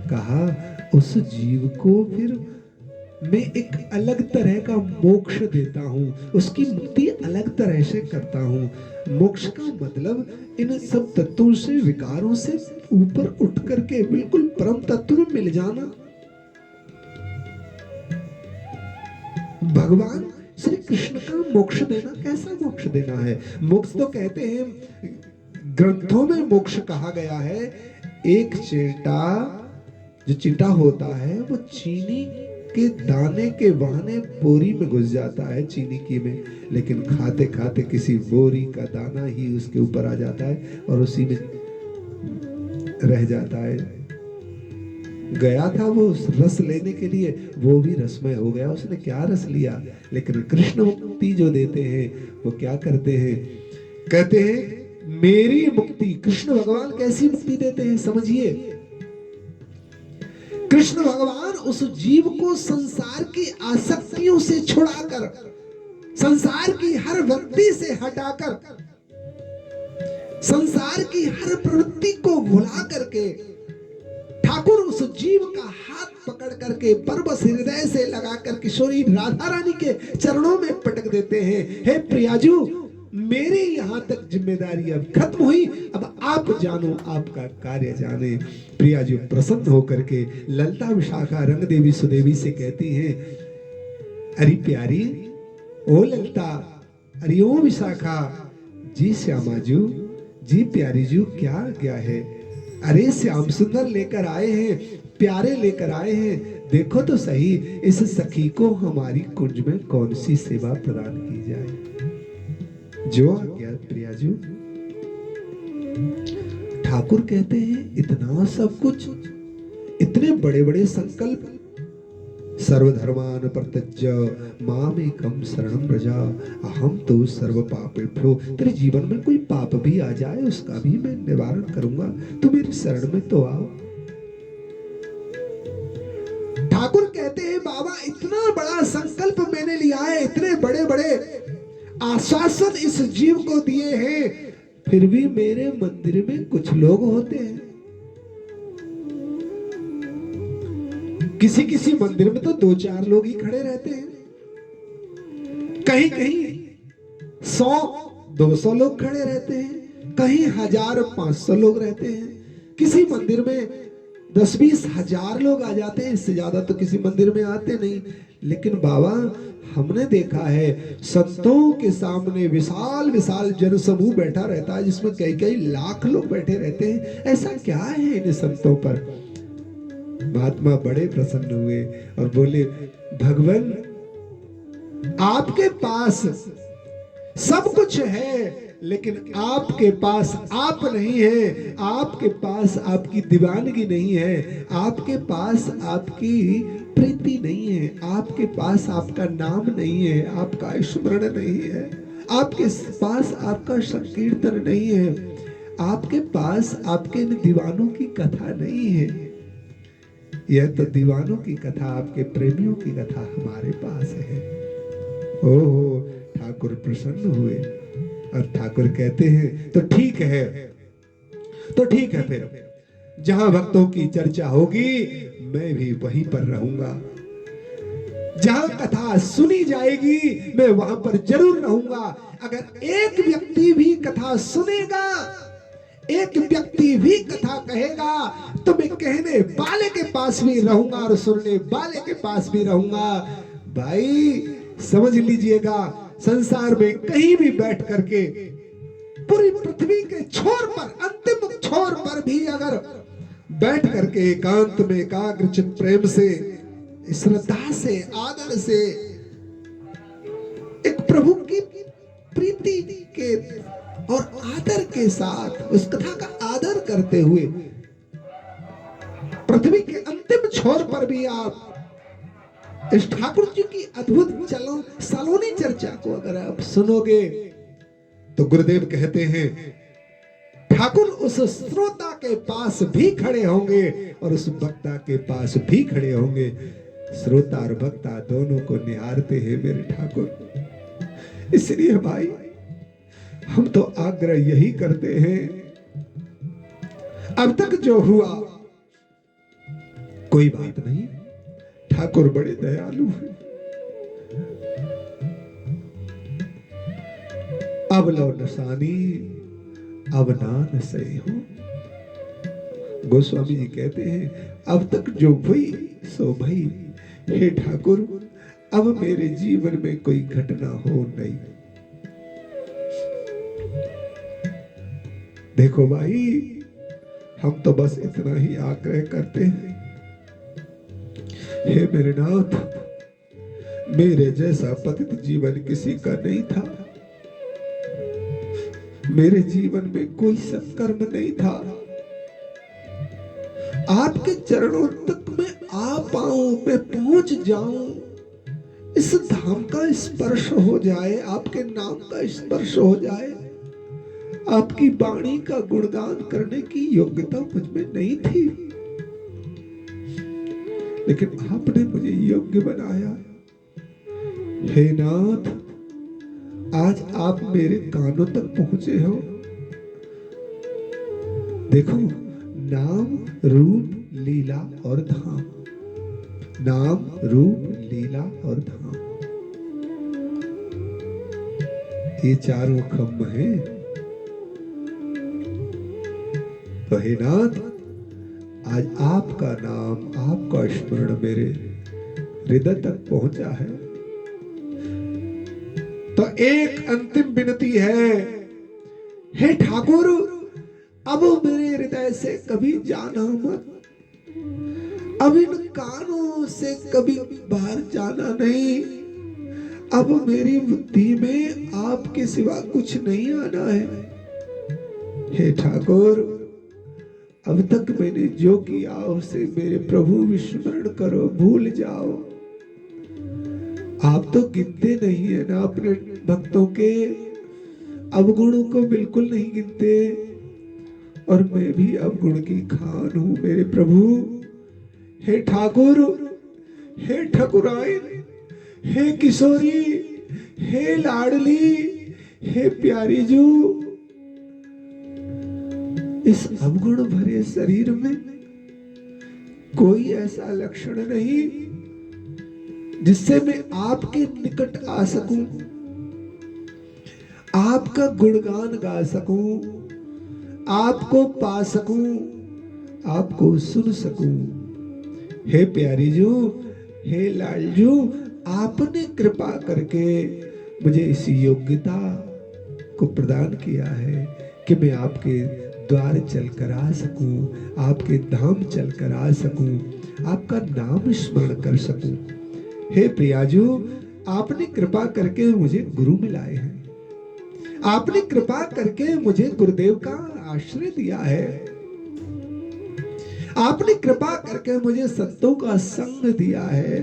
कहा उस जीव को फिर मैं एक अलग तरह का मोक्ष देता हूं, उसकी मुक्ति अलग तरह से करता हूं। मोक्ष का मतलब इन सब तत्वों से, विकारों से ऊपर उठ करके बिल्कुल परम तत्व में मिल जाना। भगवान श्री कृष्ण का मोक्ष देना कैसा मोक्ष देना है? मोक्ष तो कहते हैं ग्रंथों में मोक्ष कहा गया है, एक चींटा, जो चींटा होता है वो चीनी के दाने के बहाने बोरी में घुस जाता है चीनी की में, लेकिन खाते खाते किसी बोरी का दाना ही उसके ऊपर आ जाता है और उसी में रह जाता है। गया था वो रस लेने के लिए, वो भी रसमय हो गया, उसने क्या रस लिया। लेकिन कृष्ण मुक्ति जो देते हैं वो क्या करते हैं, कहते हैं मेरी मुक्ति। कृष्ण भगवान कैसी मुक्ति देते हैं समझिए। कृष्ण भगवान उस जीव को संसार की आसक्तियों से छुड़ाकर, संसार की हर वृत्ति से हटाकर, संसार की हर प्रवृत्ति को भुला करके ठाकुर उस जीव का हाथ पकड़ करके परवश हृदय से लगाकर किशोरी राधा रानी के चरणों में पटक देते हैं। हे प्रियाजू, मेरी यहां तक जिम्मेदारी अब खत्म हुई, अब आप जानो, आपका कार्य जाने। प्रियाजू प्रसन्न होकर के ललता विशाखा रंग देवी सुदेवी से कहती हैं, अरे प्यारी, ओ ललता, अरे ओ विशाखा, जी श्यामाजू, जी प्यारी जू, क्या क्या है? अरे श्याम सुंदर लेकर आए हैं, प्यारे लेकर आए हैं, देखो तो सही इस सखी को हमारी कुंज में कौन सी सेवा प्रदान की जाए। जो आज्ञा प्रियाजू। ठाकुर कहते हैं इतना सब कुछ, इतने बड़े बड़े संकल्प, सर्वधर्मान परित्यज्य मामेकं शरणं व्रज अहम तो सर्व पापेभ्यो। तेरे जीवन में कोई पाप भी आ जाए उसका भी मैं निवारण करूंगा, तू मेरी शरण में तो आओ। ठाकुर कहते हैं बाबा इतना बड़ा संकल्प मैंने लिया है, इतने बड़े बड़े आश्वासन इस जीव को दिए हैं, फिर भी मेरे मंदिर में कुछ लोग होते हैं। किसी किसी मंदिर में तो 2-4 लोग ही खड़े रहते हैं, कहीं कहीं 100-200 लोग खड़े रहते हैं, कहीं 1000-500 लोग रहते हैं, किसी मंदिर में 10-20 हजार लोग आ जाते हैं, इससे ज्यादा तो किसी मंदिर में आते नहीं। लेकिन बाबा हमने देखा है संतों के सामने विशाल विशाल जनसमूह बैठा रहता है, जिसमें कई कई लाख लोग बैठे रहते हैं। ऐसा क्या है इन संतों पर? महात्मा बड़े प्रसन्न हुए और बोले, भगवान आपके पास सब कुछ है, लेकिन आपके पास आप नहीं है, आपके पास आपकी दीवानगी नहीं है, आपके पास आपकी प्रीति नहीं है, आपके पास आपका नाम नहीं है, आपका स्मरण नहीं है, आपके पास आपका संकीर्तन नहीं है, आपके पास आपके इन दीवानों की कथा नहीं है। यह तो दीवानों की कथा, आपके प्रेमियों की कथा हमारे पास है। ओहो, ठाकुर प्रसन्न हुए और ठाकुर कहते हैं तो ठीक है, तो ठीक है, फिर जहां भक्तों की चर्चा होगी मैं भी वहीं पर रहूंगा, जहां कथा सुनी जाएगी मैं वहां पर जरूर रहूंगा। अगर एक व्यक्ति भी कथा सुनेगा, एक व्यक्ति भी कथा कहेगा, तो मैं कहने वाले के पास भी रहूंगा और सुनने वाले के पास भी रहूंगा। भाई समझ लीजिएगा, संसार में कहीं भी बैठ करके, पूरी पृथ्वी के छोर पर, अंतिम छोर पर भी अगर बैठ करके एकांत में एकाग्रचित प्रेम से, श्रद्धा से, आदर से, एक प्रभु की प्रीति के और आदर के साथ उस कथा का आदर करते हुए पृथ्वी के अंतिम छोर पर भी आप इस ठाकुर जी की अद्भुत सलोनी चर्चा को अगर आप सुनोगे, तो गुरुदेव कहते हैं ठाकुर उस श्रोता के पास भी खड़े होंगे और उस वक्ता के पास भी खड़े होंगे। श्रोता और वक्ता दोनों को निहारते हैं मेरे ठाकुर। इसलिए भाई हम तो आग्रह यही करते हैं, अब तक जो हुआ कोई बात नहीं, ठाकुर बड़े दयालु हैं। अब लो नसानी अब नान सही हो। गोस्वामी जी कहते हैं अब तक जो हुई सो भई, हे ठाकुर अब मेरे जीवन में कोई घटना हो नहीं। देखो भाई हम तो बस इतना ही आग्रह करते हैं हे मेरे नाथ, मेरे जैसा पतित जीवन किसी का नहीं था। मेरे जीवन में कोई सत्कर्म नहीं था। आपके चरणों तक मैं आ पाऊं, मैं पहुंच जाऊं, इस धाम का स्पर्श हो जाए, आपके नाम का स्पर्श हो जाए, आपकी वाणी का गुणगान करने की योग्यता मुझ में नहीं थी, लेकिन आपने मुझे योग्य बनाया। हे नाथ, आज आप मेरे कानों तक पहुंचे हो। देखो, नाम रूप लीला और धाम, नाम रूप लीला और धाम, ये चारों खम्भ हैं। तो हे नाथ, आज आपका नाम, आपका स्मरण मेरे हृदय तक पहुंचा है। तो एक अंतिम विनती है, हे ठाकुर, अब मेरे हृदय से कभी जाना मत, अब इन कानों से कभी बाहर जाना नहीं। अब मेरी बुद्धि में आपके सिवा कुछ नहीं आना है। हे ठाकुर, अब तक मैंने जो किया उसे मेरे प्रभु विस्मरण करो, भूल जाओ। आप तो गिनते नहीं है ना अपने भक्तों के अवगुणों को, बिल्कुल नहीं गिनते, और मैं भी अवगुण की खान हूं मेरे प्रभु। हे ठाकुर, हे ठकुराइन, हे किशोरी, हे लाडली, हे प्यारी जू, इस अवगुण भरे शरीर में कोई ऐसा लक्षण नहीं जिससे मैं आपके निकट आ सकूं, आपका गुणगान गा सकूं, आपको पा सकूं, आपको सुन सकूं। हे प्यारी जू, हे लालजू, आपने कृपा करके मुझे इस योग्यता को प्रदान किया है कि मैं आपके द्वार चलकर आ सकूं, आपके धाम चलकर आ सकूं, आपका नाम स्मरण कर सकूं। हे प्रियाजू, आपने कृपा करके मुझे गुरु मिलाए हैं, आपने कृपा करके मुझे गुरुदेव का आश्रय दिया है, आपने कृपा करके मुझे संतों का संग दिया है,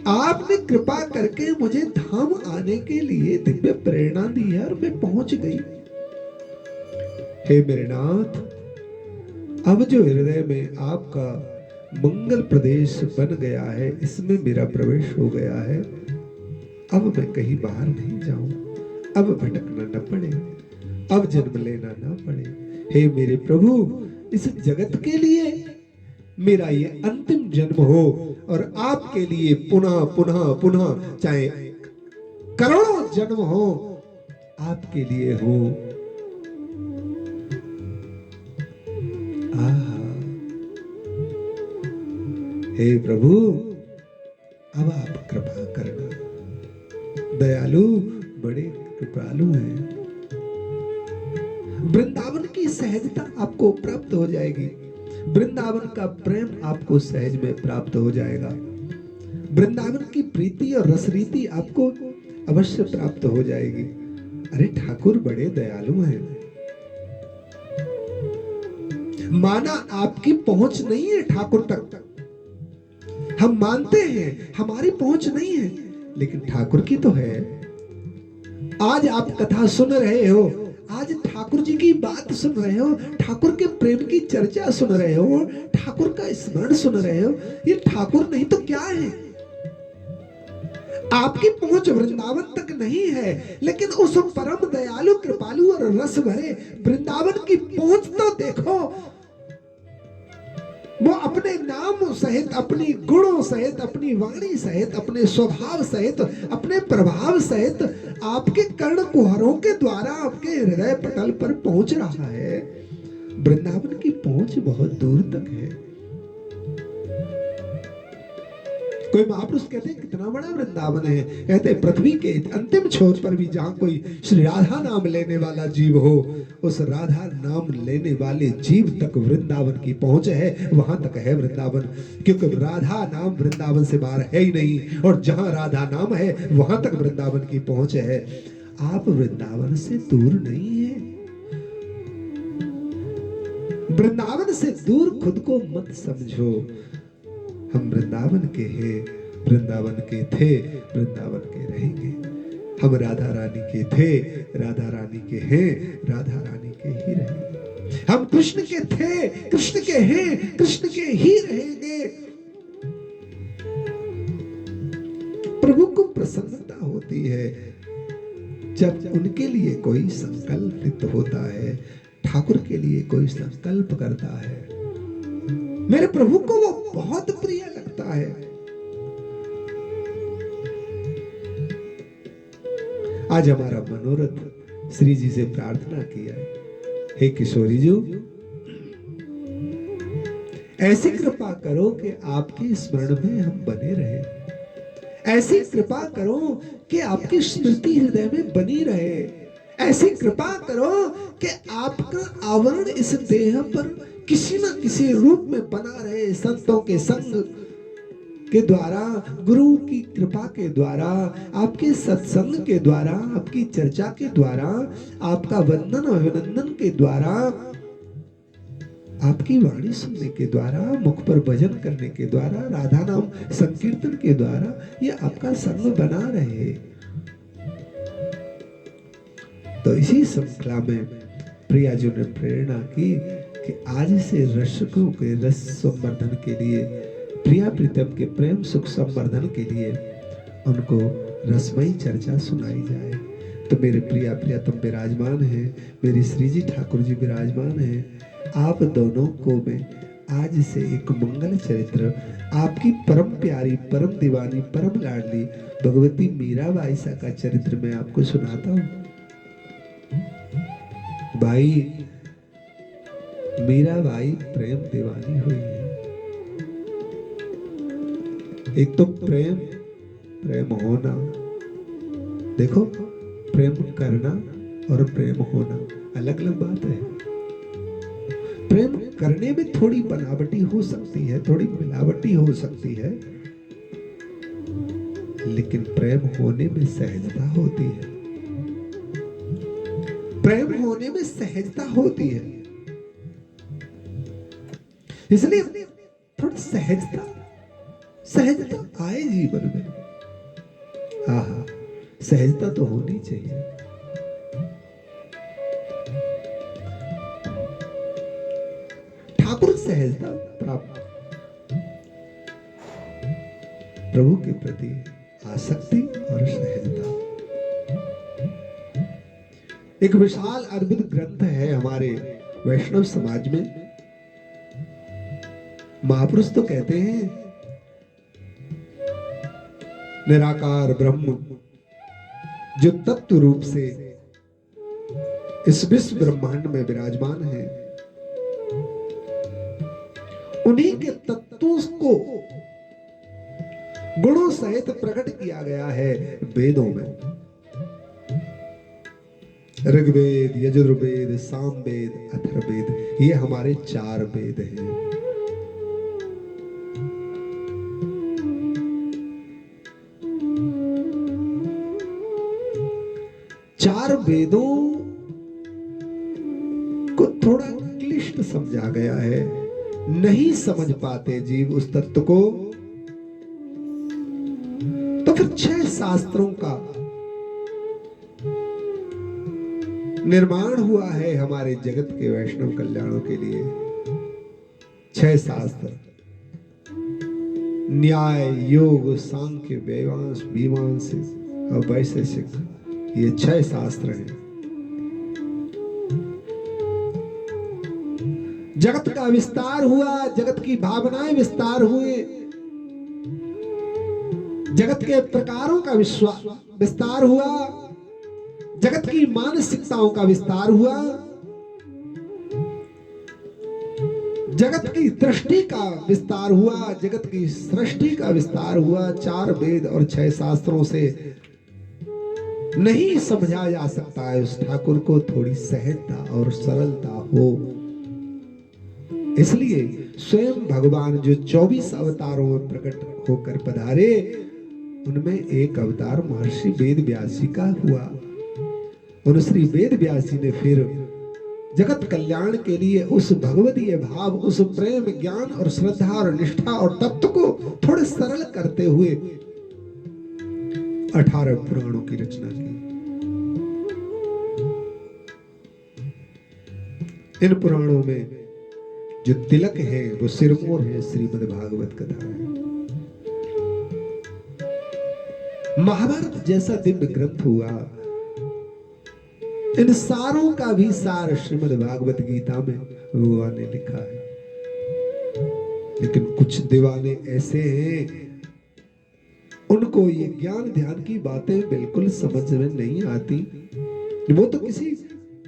आपने कृपा करके मुझे धाम आने के लिए दिव्य प्रेरणा दी है और मैं पहुंच गई। हे मेरे नाथ, अब जो हृदय में आपका मंगल प्रदेश बन गया है, इसमें मेरा प्रवेश हो गया है। अब मैं कहीं बाहर नहीं जाऊं, अब भटकना न पड़े, अब जन्म लेना न पड़े। हे मेरे प्रभु, इस जगत के लिए मेरा ये अंतिम जन्म हो और आपके लिए पुनः पुनः पुनः, चाहे करोड़ों जन्म हो, आपके लिए हो। हे प्रभु, अब आप कृपा करना। दयालु, बड़े कृपालु हैं। वृंदावन की सहजता आपको प्राप्त हो जाएगी, वृंदावन का प्रेम आपको सहज में प्राप्त हो जाएगा, वृंदावन की प्रीति और रसरीति आपको अवश्य प्राप्त हो जाएगी। अरे ठाकुर बड़े दयालु हैं। माना आपकी पहुंच नहीं है ठाकुर तक, हम मानते हैं हमारी पहुंच नहीं है, लेकिन ठाकुर की तो है। आज आप कथा सुन रहे हो, आज ठाकुर जी की बात सुन रहे हो, ठाकुर के प्रेम की चर्चा सुन रहे हो, ठाकुर का स्मरण सुन रहे हो, ये ठाकुर नहीं तो क्या है? आपकी पहुंच वृंदावन तक नहीं है, लेकिन उस परम दयालु कृपालु और रस भरे वृंदावन की पहुंच तो देखो। वो अपने नाम सहित, अपनी गुणों सहित, अपनी वाणी सहित, अपने स्वभाव सहित, अपने प्रभाव सहित आपके कर्ण कुहरों के द्वारा आपके हृदय पटल पर पहुंच रहा है। वृंदावन की पहुंच बहुत दूर तक है। कोई महापुरुष कहते हैं कितना बड़ा वृंदावन है, कहते हैं पृथ्वी के अंतिम छोर पर भी जहां कोई श्री राधा नाम लेने वाला जीव हो, उस राधा नाम लेने वाले जीव तक वृंदावन की पहुंच है, वहां तक है वृंदावन। क्योंकि राधा नाम वृंदावन से बाहर है ही नहीं, और जहां राधा नाम है वहां तक वृंदावन की पहुंच है। आप वृंदावन से दूर नहीं है। वृंदावन से दूर खुद को मत समझो। हम वृंदावन के हैं, वृंदावन के थे, वृंदावन के रहेंगे। हम राधा रानी के थे, राधा रानी के हैं, राधा रानी के ही रहेंगे। हम कृष्ण के थे, कृष्ण के हैं, कृष्ण के ही रहेंगे। प्रभु को प्रसन्नता होती है जब उनके लिए कोई संकल्पित होता है, ठाकुर के लिए कोई संकल्प करता है। मेरे प्रभु को वो बहुत प्रिय लगता है। आज हमारा मनोरथ श्री जी से प्रार्थना किया, हे किशोरी जी, ऐसी कृपा करो कि आपके स्मरण में हम बने रहे। ऐसी कृपा करो कि आपकी स्मृति हृदय में बनी रहे। ऐसी कृपा करो कि आपका आवरण इस देह पर किसी न किसी रूप में बना रहे। संतों के संग के द्वारा, गुरु की कृपा के द्वारा, आपके सत्संग के द्वारा, आपकी चर्चा के द्वारा, आपका वंदन अभिनंदन के द्वारा, आपकी वाणी सुनने के द्वारा, मुख पर भजन करने के द्वारा, राधा नाम संकीर्तन के द्वारा ये आपका संग बना रहे। तो इसी श्रृंखला में प्रियाजू ने प्रेरणा की कि आज से रसकों के रस संवर्धन के लिए, प्रिया प्रीतम के प्रेम सुख संवर्धन के लिए उनको रसमयी चर्चा सुनाई जाए। तो मेरे प्रिया प्रियतम विराजमान हैं, मेरी श्री जी ठाकुर जी विराजमान हैं। आप दोनों को मैं आज से एक मंगल चरित्र, आपकी परम प्यारी, परम दीवानी, परम लाडली भगवती मीराबाई सा का चरित्र मैं आपको सुनाता हूँ। भाई, मीराबाई प्रेम दीवानी हुई है। एक तो प्रेम, प्रेम होना, देखो प्रेम करना और प्रेम होना अलग अलग बात है। प्रेम करने में थोड़ी बनावटी हो सकती है, थोड़ी मिलावटी हो सकती है, लेकिन प्रेम होने में सहजता होती है। प्रेम होने में सहजता होती है, इसलिए थोड़ी सहजता आए जीवन में। आहा, सहजता तो होनी चाहिए। ठाकुर सहजता प्राप्त, प्रभु के प्रति आसक्ति और सहजता। एक विशाल अद्भुत ग्रंथ है हमारे वैष्णव समाज में। महापुरुष तो कहते हैं निराकार ब्रह्म जो तत्व रूप से इस विश्व ब्रह्मांड में विराजमान है, उन्हीं के तत्वों को गुणों सहित प्रकट किया गया है वेदों में। ऋग्वेद, यजुर्वेद, सामवेद, अथर्ववेद, ये हमारे 4 वेद हैं। चार वेदों को थोड़ा क्लिष्ट समझा गया है, नहीं समझ पाते जीव उस तत्व को। तो फिर 6 शास्त्रों का निर्माण हुआ है हमारे जगत के वैष्णव कल्याणों के लिए। 6 शास्त्र, न्याय, योग, सांख्य, वेदांत, मीमांसा और वैशेषिक, ये 6 शास्त्र हैं। जगत का विस्तार हुआ, जगत की भावनाएं विस्तार हुए, जगत के प्रकारों का विस्तार हुआ, जगत की मानसिकताओं का विस्तार हुआ, जगत की दृष्टि का विस्तार हुआ, जगत की सृष्टि का विस्तार हुआ। 4 वेद और 6 शास्त्रों से नहीं समझा जा सकता है उस ठाकुर को थोड़ी सहजता और सरलता हो। इसलिए स्वयं भगवान जो 24 अवतारों में प्रकट होकर पधारे, उनमें एक अवतार महर्षि वेद व्यास जी का हुआ। उन श्री वेद व्यास जी ने फिर जगत कल्याण के लिए उस भगवतीय भाव, उस प्रेम, ज्ञान और श्रद्धा और निष्ठा और तत्व को थोड़े सरल करते हुए 18 पुराणों की रचना की। इन पुराणों में जो तिलक है वो सिरमौर है, श्रीमद् भागवत कथा है। महाभारत जैसा दिव्य ग्रंथ हुआ, इन सारों का भी सार श्रीमद् भागवत गीता में भगवान ने लिखा है। लेकिन कुछ दीवाने ऐसे हैं, उनको ये ज्ञान ध्यान की बातें बिल्कुल समझ में नहीं आती। वो तो किसी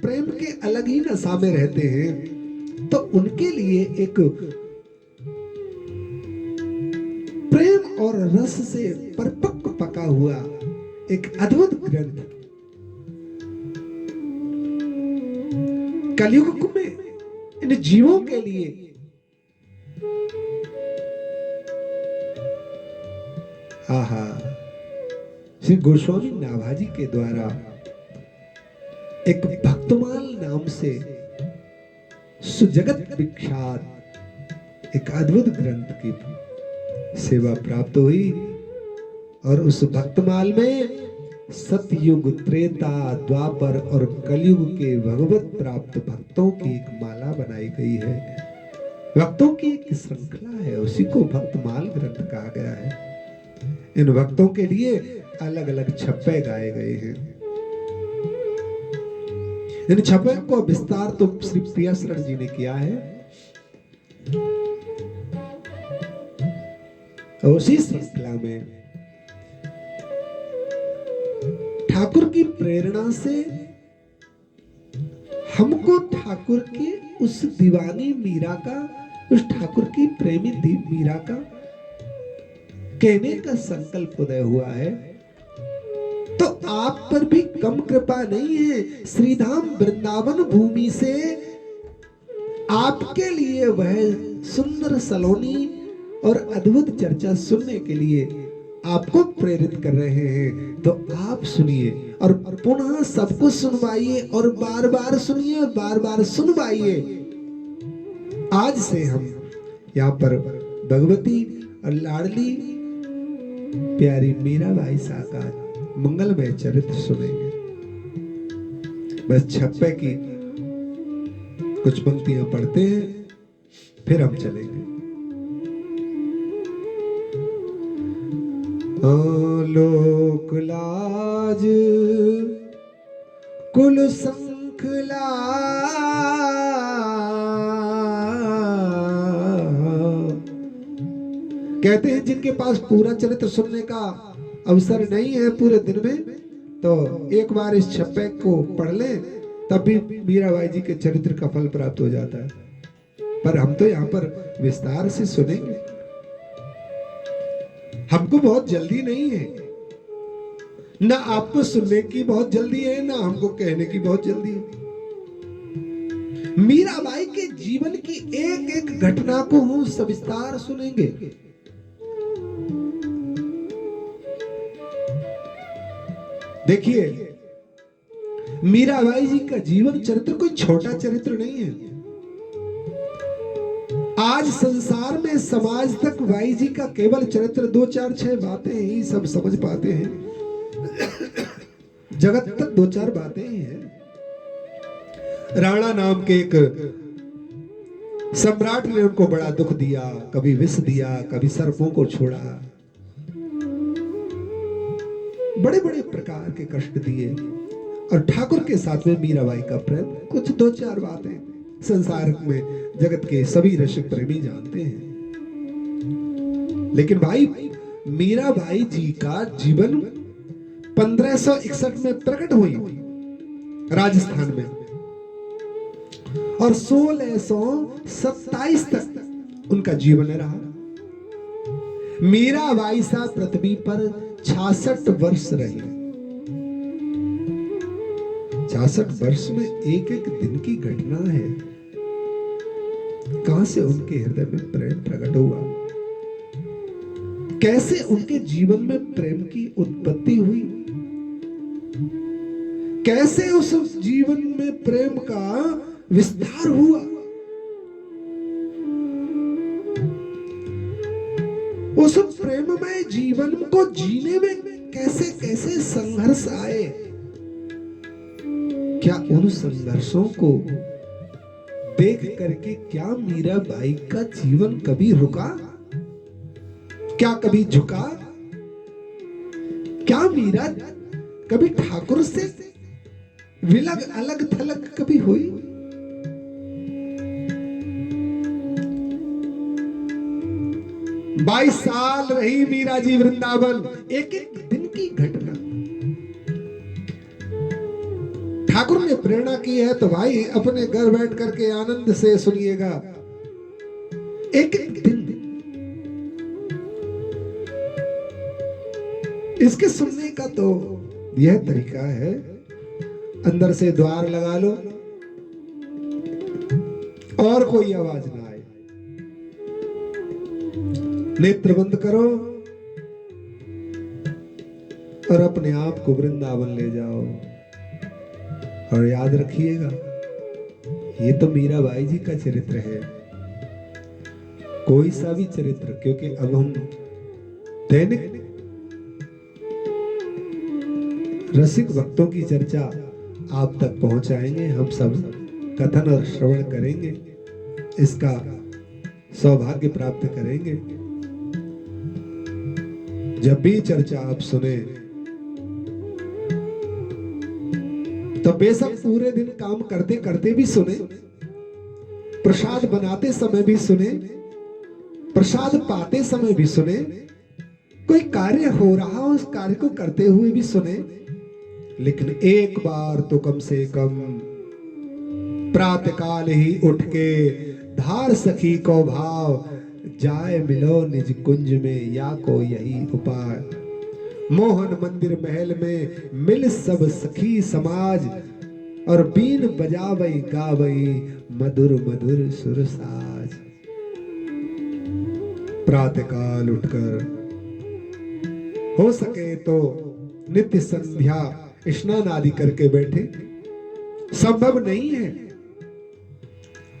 प्रेम के अलग ही नशा में रहते हैं। तो उनके लिए एक प्रेम और रस से परिपक्व पका हुआ एक अद्भुत ग्रंथ कलयुग में इन जीवों के लिए आहा, श्री गोस्वामी नाभाजी के द्वारा एक भक्तमाल नाम से सुजगत विख्यात एक अद्भुत ग्रंथ की सेवा प्राप्त हुई। और उस भक्तमाल में सतयुग, त्रेता, द्वापर और कलयुग के भगवत प्राप्त भक्तों की एक माला बनाई गई है। भक्तों की एक श्रृंखला है, उसी को भक्तमाल ग्रंथ कहा गया है। इन भक्तों के लिए अलग अलग छप्पे गाए गए हैं। इन छप्पे को विस्तार तो श्री प्रिया शरण जी ने किया है। उसी श्रृंखला में ठाकुर की प्रेरणा से हमको ठाकुर के उस दीवानी मीरा का, उस ठाकुर की प्रेमी मीरा का कहने का संकल्प उदय हुआ है। तो आप पर भी कम कृपा नहीं है। श्रीधाम वृंदावन भूमि से आपके लिए वह सुंदर सलोनी और अद्भुत चर्चा सुनने के लिए आपको प्रेरित कर रहे हैं। तो आप सुनिए और पुनः सबको सुनवाइए और बार बार सुनिए और बार बार सुनवाइए। आज से हम यहाँ पर भगवती और लाडली प्यारी मीराबाई शाह का मंगलमय चरित्र सुनेंगे। बस छप्पे की कुछ पंक्तियां पढ़ते हैं, फिर हम चलेंगे। लोक लाज कुल संखला, कहते हैं जिनके पास पूरा चरित्र सुनने का अवसर नहीं है पूरे दिन में, तो एक बार इस छप्पे को पढ़ लें, तब भी मीराबाई जी के चरित्र का फल प्राप्त हो जाता है। पर हम तो यहाँ पर विस्तार से सुनेंगे। हमको बहुत जल्दी नहीं है, ना आपको सुनने की बहुत जल्दी है, ना हमको कहने की बहुत जल्दी है। मीराबाई के जीवन की एक एक घटना को हम सविस्तार सुनेंगे। देखिए, मीराबाई जी का जीवन चरित्र कोई छोटा चरित्र नहीं है। आज संसार में समाज तक बाई जी का केवल चरित्र 2, 4, 6 बातें ही सब समझ पाते हैं। जगत तक 2, 4 बातें ही हैं। राणा नाम के एक सम्राट ने उनको बड़ा दुख दिया, कभी विष दिया, कभी सर्पों को छोड़ा, बड़े बड़े प्रकार के कष्ट दिए। और ठाकुर के साथ में मीराबाई का प्रेम, कुछ 2, 4 बातें संसार में जगत के सभी रसिक प्रेमी जानते हैं। लेकिन भाई, मीराबाई जी का जीवन 1561 में प्रकट हुई राजस्थान में, और 1627 तक उनका जीवन रहा। मीराबाई साहब पृथ्वी पर 66 वर्ष रही। 66 वर्ष में एक एक दिन की घटना है। कहां से उनके हृदय में प्रेम प्रकट हुआ, कैसे उनके जीवन में प्रेम की उत्पत्ति हुई, कैसे उस जीवन में प्रेम का विस्तार हुआ। उस प्रेममय जीवन को जीने में कैसे कैसे संघर्ष आए। क्या उन संघर्षों को देख करके क्या मीराबाई का जीवन कभी रुका, क्या कभी झुका, क्या मीरा कभी ठाकुर से विलग अलग थलग कभी हुई? 22 साल रही मीरा जी वृंदावन। एक एक दिन की घटना। ठाकुर ने प्रेरणा की है तो भाई अपने घर बैठ करके आनंद से सुनिएगा। एक एक दिन इसके सुनने का तो यह तरीका है, अंदर से द्वार लगा लो और कोई आवाज ना आए, नेत्र बंद करो और अपने आप को वृंदावन ले जाओ। और याद रखिएगा, ये तो मीराबाई जी का चरित्र है, कोई सा भी चरित्र, क्योंकि अब हम दैनिक रसिक भक्तों की चर्चा आप तक पहुंचाएंगे। हम सब कथन और श्रवण करेंगे, इसका सौभाग्य प्राप्त करेंगे। जब भी चर्चा आप सुने तो बेशक पूरे दिन काम करते करते भी सुने, प्रसाद बनाते समय भी सुने, प्रसाद पाते समय भी सुने, कोई कार्य हो रहा हो उस कार्य को करते हुए भी सुने, लेकिन एक बार तो कम से कम प्रातःकाल ही उठ के धार सखी को भाव जाए मिलो निज कुंज में, या को यही उपाय। मोहन मंदिर महल में मिल सब सखी समाज, और बीन बजावई गावई मधुर मधुर सुर साज। प्रातःकाल उठकर हो सके तो नित्य संध्या स्नान आदि करके बैठे। संभव नहीं है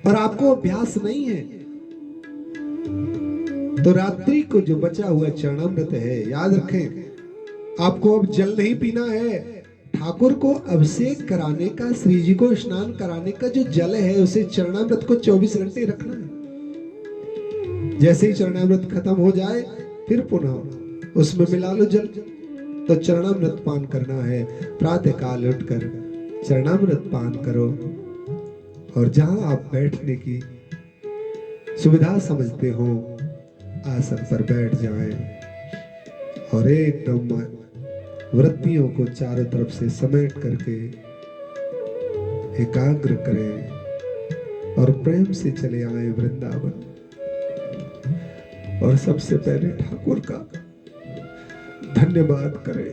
और आपको अभ्यास नहीं है तो रात्रि को जो बचा हुआ चरणामृत है, याद रखें, आपको अब जल नहीं पीना है। ठाकुर को अभिषेक कराने का, श्री जी को स्नान कराने का जो जल है उसे चरणामृत को 24 घंटे रखना है। जैसे ही चरणामृत खत्म हो जाए फिर पुनः उसमें मिला लो जल, तो चरणामृत पान करना है। प्रातःकाल उठकर चरणामृत पान करो और जहां आप बैठने की सुविधा समझते हो आसन पर बैठ जाएं और एकदम वृत्तियों को चारों तरफ से समेट करके एकाग्र करें और प्रेम से चले आए वृंदावन। और सबसे पहले ठाकुर का धन्यवाद करें।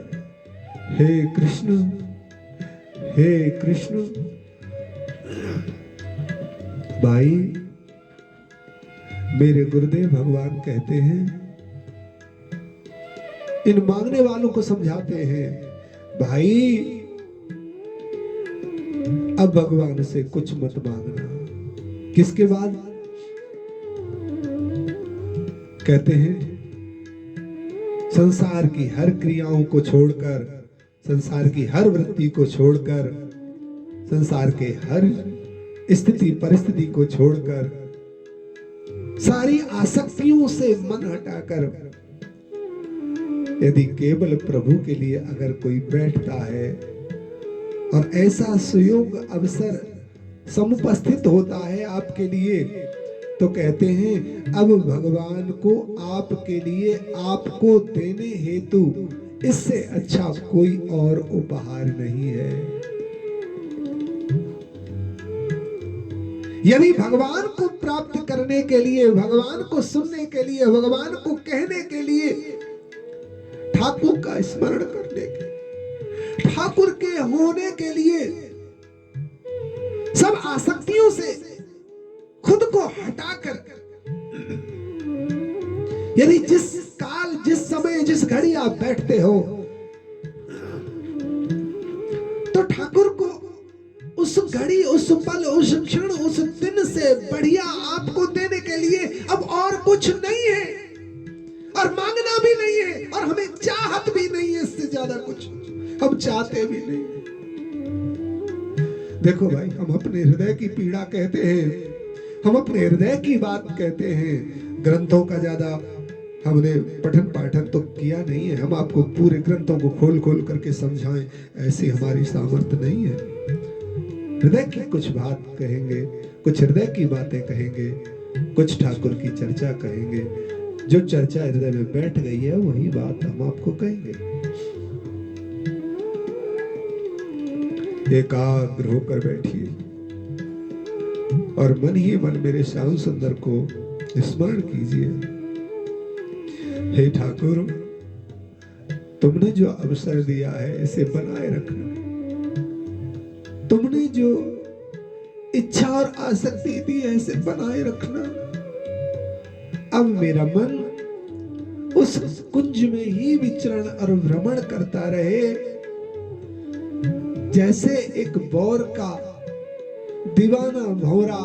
हे कृष्ण, हे कृष्ण। भाई, मेरे गुरुदेव भगवान कहते हैं, इन मांगने वालों को समझाते हैं, भाई अब भगवान से कुछ मत मांगना। किसके बाद? कहते हैं संसार की हर क्रियाओं को छोड़कर, संसार की हर वृत्ति को छोड़कर, संसार के हर स्थिति परिस्थिति को छोड़कर, सारी आसक्तियों से मन हटाकर यदि केवल प्रभु के लिए अगर कोई बैठता है और ऐसा सुयोग अवसर समुपस्थित होता है आपके लिए, तो कहते हैं अब भगवान को आपके लिए, आपको देने हेतु इससे अच्छा कोई और उपहार नहीं है। यदि भगवान को प्राप्त करने के लिए, भगवान को सुनने के लिए, भगवान को कहने के लिए, ठाकुर का स्मरण करने के, ठाकुर के होने के लिए सब आसक्तियों से खुद को हटाकर, यदि जिस काल, जिस समय, जिस घड़ी आप बैठते हो, तो ठाकुर को उस घड़ी, उस पल, उस क्षण, उस दिन से बढ़िया आपको देने के लिए अब और कुछ नहीं है, और मांगना भी नहीं है, और हमें चाहत भी नहीं है इससे ज्यादा कुछ, हम चाहते भी नहीं। देखो भाई, हम अपने हृदय की पीड़ा कहते हैं, हम अपने हृदय की बात कहते हैं। ग्रंथों का ज्यादा हमने पठन पाठन तो किया नहीं है, हम आपको पूरे ग्रंथों को खोल खोल करके समझाएं, ऐसी हमारी सामर्थ्य नहीं है। हृदय की कुछ बात कहेंगे, कुछ हृदय की बातें कहेंगे, कुछ ठाकुर की चर्चा कहेंगे। जो चर्चा हृदय में बैठ गई है वही बात हम आपको कहेंगे। एकाग्र होकर बैठिए और मन ही मन मेरे श्याम सुंदर को स्मरण कीजिए। हे ठाकुर, तुमने जो अवसर दिया है इसे बनाए रखना। तुमने जो इच्छा और आसक्ति दी है इसे बनाए रखना। अब मेरा मन उस कुंज में ही विचरण और भ्रमण करता रहे, जैसे एक बौर का दीवाना भौरा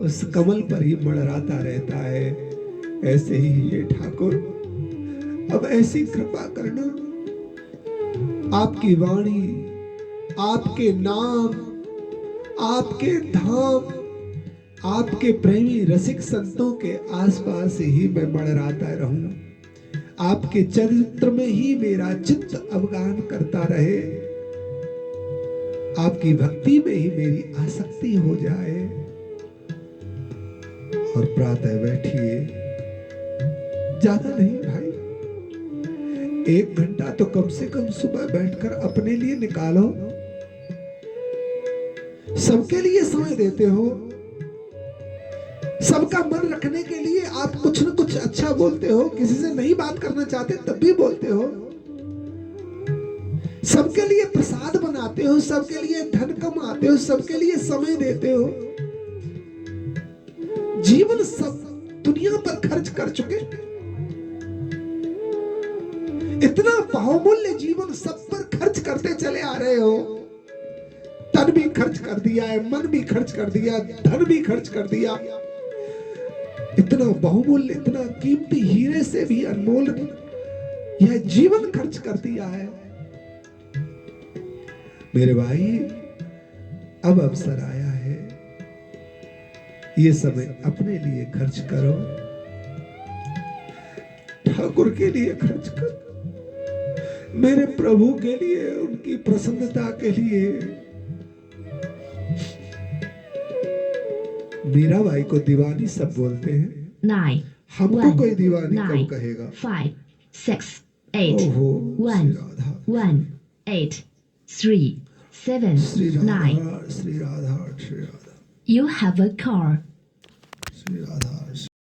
उस कमल पर ही मड़राता रहता है, ऐसे ही ये ठाकुर अब ऐसी कृपा करना। आपकी वाणी, आपके नाम, आपके धाम, आपके प्रेमी रसिक संतों के आसपास ही मैं मड़राता रहूं, आपके चरित्र में ही मेरा चित्त अवगान करता रहे, आपकी भक्ति में ही मेरी आसक्ति हो जाए। और प्रातः बैठिए, ज्यादा नहीं भाई, 1 घंटा तो कम से कम सुबह बैठकर अपने लिए निकालो। सबके लिए समय देते हो, सबका मन रखने के लिए आप कुछ न कुछ अच्छा बोलते हो, किसी से नहीं बात करना चाहते तब भी बोलते हो, सबके लिए प्रसाद बनाते हो, सबके लिए धन कमाते हो, सबके लिए समय देते हो, जीवन सब दुनिया पर खर्च कर चुके, इतना बहुमूल्य जीवन सब पर खर्च करते चले आ रहे हो। तन भी खर्च कर दिया है, मन भी खर्च कर दिया, धन भी खर्च कर दिया, इतना बहुमूल्य, इतना कीमती हीरे से भी अनमोल यह जीवन खर्च कर दिया है। मेरे भाई, अब अवसर आया है, ये समय अपने लिए खर्च करो, ठाकुर के लिए खर्च करो, मेरे प्रभु के लिए, उनकी प्रसन्नता के लिए। मीराबाई को दीवानी सब बोलते हैं, 9 हमको कोई दीवानी कब कहेगा? 5 6 8 ओहो, 1 Shri 1 8 3 7 9 Radha, Shri Radha, Shri Radha, You have a car. Shri Radha.